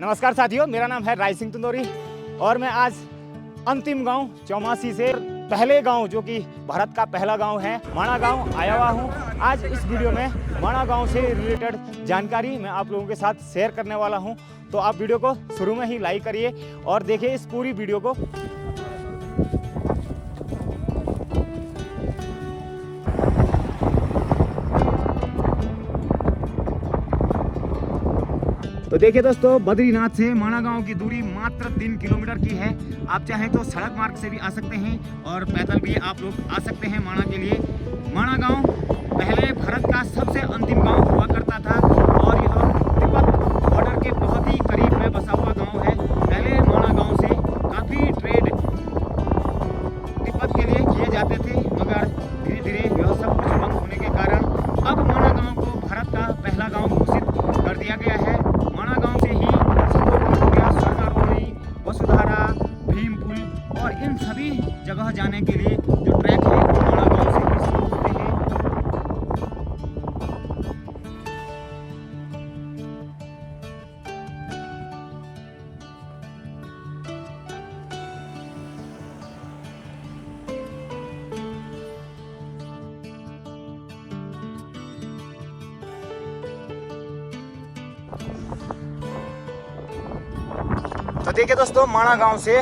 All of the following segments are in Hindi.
नमस्कार साथियों, मेरा नाम है राय सिंह तंदोरी और मैं आज अंतिम गांव चौमासी से पहले गांव जो कि भारत का पहला गांव है माणा गांव आया हुआ हूं। आज इस वीडियो में माणा गांव से रिलेटेड जानकारी मैं आप लोगों के साथ शेयर करने वाला हूं, तो आप वीडियो को शुरू में ही लाइक करिए और देखिए इस पूरी वीडियो को। तो देखिए दोस्तों, बद्रीनाथ से माणा गांव की दूरी मात्र 3 किलोमीटर की है। आप चाहें तो सड़क मार्ग से भी आ सकते हैं और पैदल भी आप लोग आ सकते हैं माणा के लिए। माणा गांव पहले भारत का सबसे अंतिम गांव हुआ करता था और यह तिब्बत बॉर्डर के बहुत ही करीब में बसा हुआ गांव है। पहले माणा गांव से काफ़ी ट्रेड तिब्बत के लिए किए जाते थे, मगर धीरे धीरे यह सब कुछ बंद होने के कारण अब माणा गांव को भारत का पहला गाँव घोषित कर दिया गया है। माणा गांव से ही स्वर्गारोहणी, वसुधारा, भीमपुल और इन सभी जगह जाने के लिए जो ट्रैक है वो माणा गांव से ही शुरू होते हैं। तो देखिए दोस्तों, माणा गांव से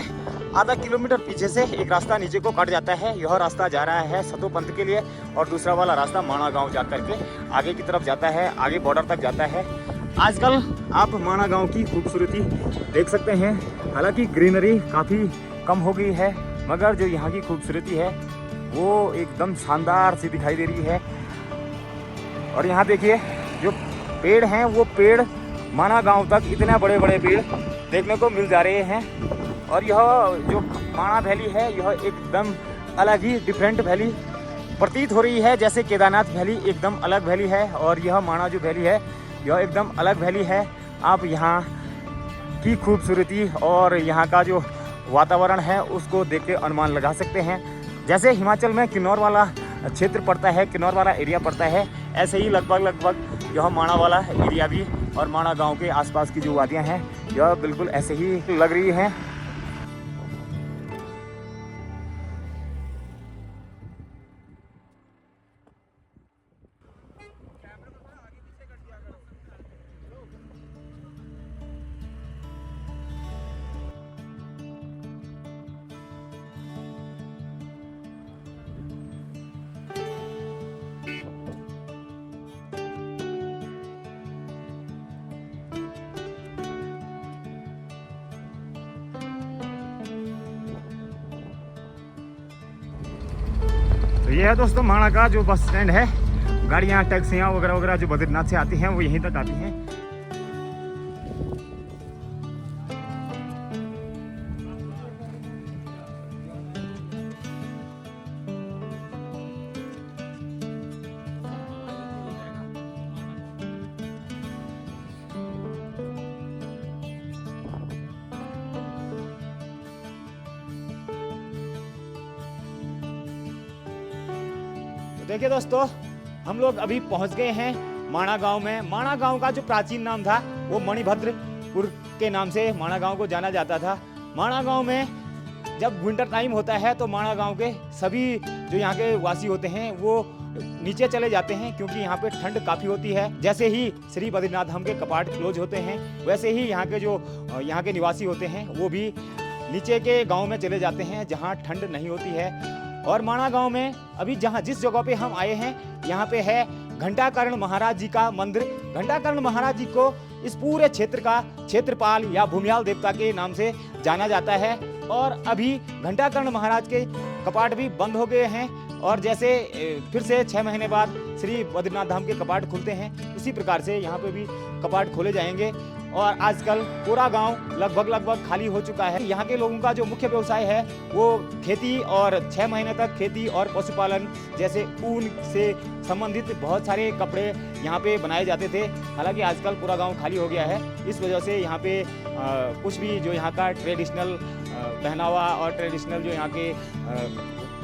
आधा किलोमीटर पीछे से एक रास्ता नीचे को कट जाता है। यह रास्ता जा रहा है सतोपंथ के लिए और दूसरा वाला रास्ता माणा गांव जा करके आगे की तरफ जाता है, आगे बॉर्डर तक जाता है। आजकल आप माणा गांव की खूबसूरती देख सकते हैं। हालांकि ग्रीनरी काफ़ी कम हो गई है, मगर जो यहाँ की खूबसूरती है वो एकदम शानदार सी दिखाई दे रही है। और यहाँ देखिए जो पेड़ हैं वो पेड़ माणा गांव तक इतने बड़े बड़े पेड़ देखने को मिल जा रहे हैं। और यह जो माणा वैली है यह एकदम अलग ही डिफरेंट वैली प्रतीत हो रही है। जैसे केदारनाथ वैली एकदम अलग वैली है और यह माणा जो वैली है यह एकदम अलग वैली है। आप यहाँ की खूबसूरती और यहाँ का जो वातावरण है उसको देख के अनुमान लगा सकते हैं। जैसे हिमाचल में किन्नौर वाला क्षेत्र पड़ता है, किन्नौर वाला एरिया पड़ता है, ऐसे ही लगभग यह माणा वाला एरिया भी और माणा गांव के आसपास की जो वादियां हैं यह बिल्कुल ऐसे ही लग रही हैं। तो ये है दोस्तों माणा का जो बस स्टैंड है। गाड़ियाँ, टैक्सियाँ वगैरह वगैरह जो बद्रीनाथ से आती हैं वो यहीं तक आती हैं। देखिए दोस्तों, हम लोग अभी पहुंच गए हैं माणा गांव में। माणा गांव का जो प्राचीन नाम था वो मणिभद्रपुर के नाम से माणा गांव को जाना जाता था। माणा गांव में जब विंटर टाइम होता है तो माणा गांव के सभी जो यहाँ के वासी होते हैं वो नीचे चले जाते हैं, क्योंकि यहाँ पे ठंड काफ़ी होती है। जैसे ही श्री बद्रीनाथ धाम के कपाट क्लोज होते हैं वैसे ही यहाँ के जो यहाँ के निवासी होते हैं वो भी नीचे के गाँव में चले जाते हैं जहाँ ठंड नहीं होती है। और माणा गांव में अभी जिस जगह पे हम आए हैं यहाँ पे है घंटाकर्ण महाराज जी का मंदिर। घंटाकर्ण महाराज जी को इस पूरे क्षेत्र का क्षेत्रपाल या भूमियाल देवता के नाम से जाना जाता है। और अभी घंटाकर्ण महाराज के कपाट भी बंद हो गए हैं और जैसे फिर से 6 महीने बाद श्री बद्रीनाथ धाम के कपाट खुलते हैं, उसी प्रकार से यहाँ पे भी कपाट खोले जाएंगे। और आजकल पूरा गांव लगभग खाली हो चुका है। यहाँ के लोगों का जो मुख्य व्यवसाय है वो खेती और 6 महीने तक खेती और पशुपालन, जैसे ऊन से संबंधित बहुत सारे कपड़े यहाँ पे बनाए जाते थे। हालांकि आजकल पूरा गांव खाली हो गया है, इस वजह से यहाँ पे कुछ भी जो यहाँ का ट्रेडिशनल पहनावा और ट्रेडिशनल जो यहाँ के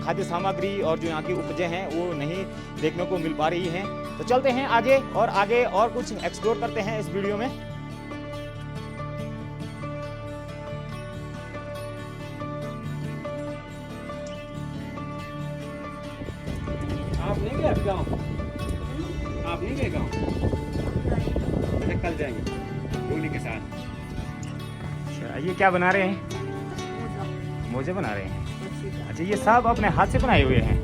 खाद्य सामग्री और जो यहाँ की उपजें हैं वो नहीं देखने को मिल पा रही हैं। तो चलते हैं आगे और कुछ एक्सप्लोर करते हैं इस वीडियो में। नहीं गए अब गाँव? आप नहीं गए गाँव? अच्छा कल जाएंगे गोली के साथ। अच्छा ये क्या बना रहे हैं? मोजे बना रहे हैं। अच्छा ये सब अपने हाथ से बनाए हुए हैं।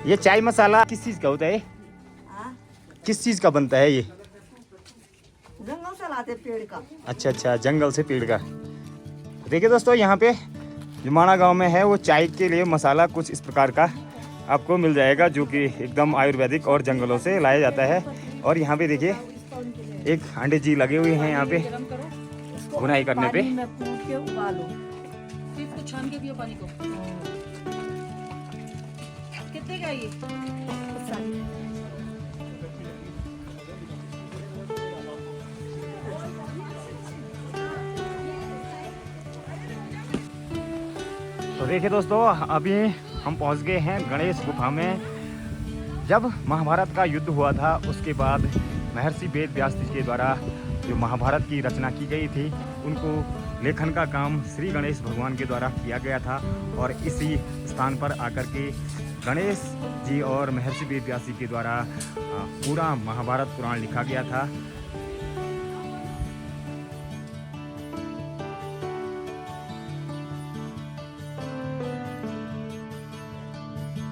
ये चाय मसाला किस चीज का होता है? किस चीज का बनता है ये? जंगल से लाते पेड़ का। अच्छा अच्छा जंगल से पेड़ का। देखिए दोस्तों यहाँ पे जो माणा गांव में है वो चाय के लिए मसाला कुछ इस प्रकार का आपको मिल जाएगा, जो कि एकदम आयुर्वेदिक और जंगलों से लाया जाता है। और यहाँ पे देखिए एक अंडे जी लगे हुए हैं यहाँ पे बुनाई करने पे। छान के पियो पानी को। कितने का ये? तो देखिए दोस्तों अभी हम पहुंच गए हैं गणेश गुफा में। जब महाभारत का युद्ध हुआ था उसके बाद महर्षि वेद व्यास जी के द्वारा जो महाभारत की रचना की गई थी उनको लेखन का काम श्री गणेश भगवान के द्वारा किया गया था। और इसी स्थान पर आकर के गणेश जी और महर्षि वेद व्यास जी के द्वारा पूरा महाभारत पुराण लिखा गया था।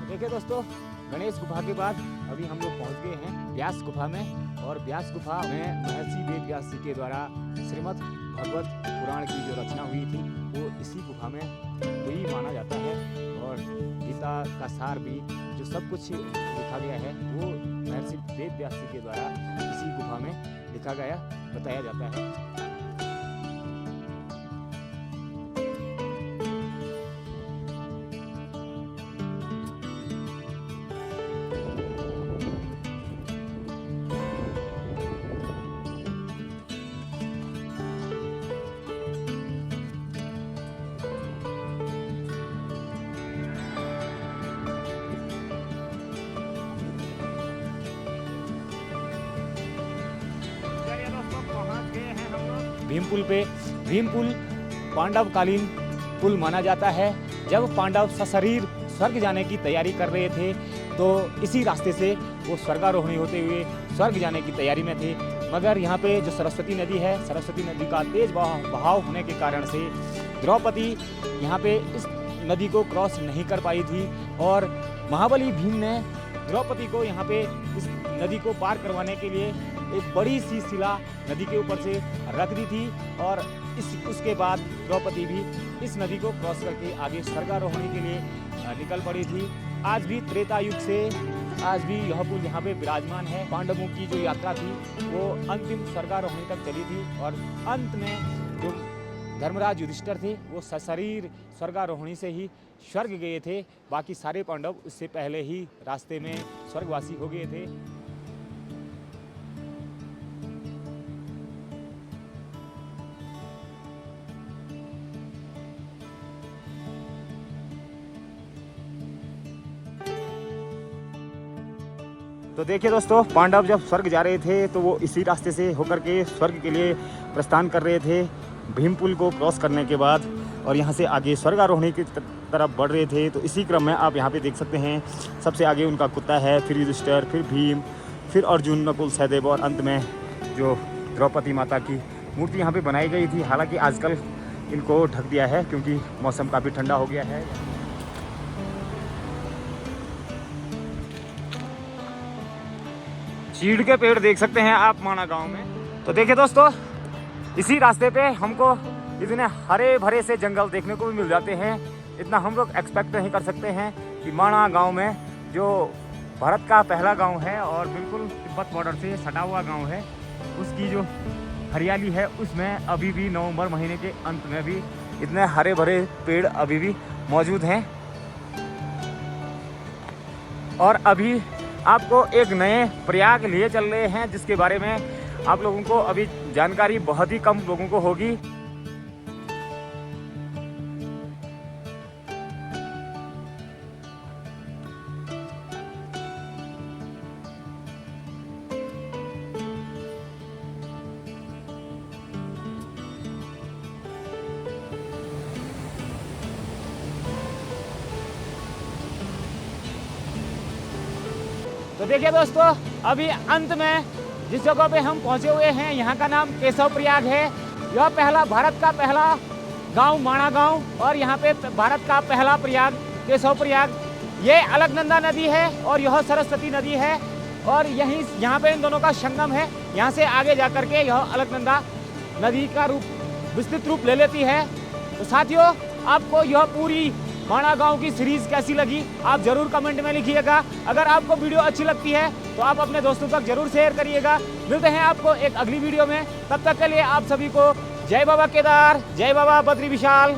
देखिए दोस्तों गणेश गुफा के बाद अभी हम लोग पहुंच गए हैं व्यास गुफा में। और व्यास गुफा में महर्षि वेद व्यास जी के द्वारा श्रीमद् भगवत पुराण की जो रचना हुई थी वो इसी गुफा में हुई माना जाता है। और गीता का सार भी जो सब कुछ लिखा गया है वो महर्षि वेद व्यास जी के द्वारा इसी गुफा में लिखा गया बताया जाता है। भीम पुल पांडव कालीन पुल माना जाता है। जब पांडव सशरीर स्वर्ग जाने की तैयारी कर रहे थे तो इसी रास्ते से वो स्वर्गारोहणी होते हुए स्वर्ग जाने की तैयारी में थे। मगर यहाँ पे जो सरस्वती नदी है, सरस्वती नदी का तेज बहाव होने के कारण से द्रौपदी यहाँ पे इस नदी को क्रॉस नहीं कर पाई थी। और महाबली भीम ने द्रौपदी को यहाँ पे इस नदी को पार करवाने के लिए एक बड़ी सी शिला नदी के ऊपर से रख दी थी। और उसके बाद द्रौपदी भी इस नदी को क्रॉस करके आगे स्वर्गारोहणी के लिए निकल पड़ी थी। आज भी त्रेता युग से आज भी यह पुल यहाँ पे विराजमान है। पांडवों की जो यात्रा थी वो अंतिम स्वर्गारोहणी तक चली थी। और अंत में जो धर्मराज युधिष्ठिर थे वो सशरीर स्वर्गारोहणी से ही स्वर्ग गए थे। बाकी सारे पांडव उससे पहले ही रास्ते में स्वर्गवासी हो गए थे। तो देखिए दोस्तों पांडव जब स्वर्ग जा रहे थे तो वो इसी रास्ते से होकर के स्वर्ग के लिए प्रस्थान कर रहे थे भीम पुल को क्रॉस करने के बाद। और यहाँ से आगे स्वर्गारोहणी की तरफ बढ़ रहे थे। तो इसी क्रम में आप यहाँ पे देख सकते हैं सबसे आगे उनका कुत्ता है, फिर युधिष्ठिर, फिर भीम, फिर अर्जुन, नकुल, सहदेव और अंत में जो द्रौपदी माता की मूर्ति यहाँ पे बनाई गई थी। हालांकि आजकल इनको ढक दिया है क्योंकि मौसम काफ़ी ठंडा हो गया है। चीड़ के पेड़ देख सकते हैं आप माणा गांव में। तो देखिए दोस्तों इसी रास्ते पे हमको इतने हरे भरे से जंगल देखने को भी मिल जाते हैं। इतना हम लोग एक्सपेक्ट नहीं कर सकते हैं कि माणा गांव में जो भारत का पहला गांव है और बिल्कुल तिब्बत बॉर्डर से सटा हुआ गांव है उसकी जो हरियाली है उसमें अभी भी नवंबर महीने के अंत में भी इतने हरे भरे पेड़ अभी भी मौजूद हैं। और अभी आपको एक नए प्रयाग लिए चल रहे हैं जिसके बारे में आप लोगों को अभी जानकारी बहुत ही कम लोगों को होगी। तो देखिए दोस्तों, अभी अंत में जिस जगह पे हम पहुंचे हुए हैं, यहाँ का नाम केशव प्रयाग है। यह भारत का पहला गांव माणा गांव, और यहाँ पे भारत का पहला प्रयाग केशव प्रयाग। ये अलकनंदा नदी है और यह सरस्वती नदी है, और यहाँ पे इन दोनों का संगम है। यहाँ से आगे जा करके यह अलकनंदा नदी का विस्तृत रूप ले लेती है। तो साथियों, आपको यह पूरी माणा गांव की सीरीज कैसी लगी आप जरूर कमेंट में लिखिएगा। अगर आपको वीडियो अच्छी लगती है तो आप अपने दोस्तों तक जरूर शेयर करिएगा। मिलते हैं आपको एक अगली वीडियो में, तब तक के लिए आप सभी को जय बाबा केदार, जय बाबा बद्री विशाल।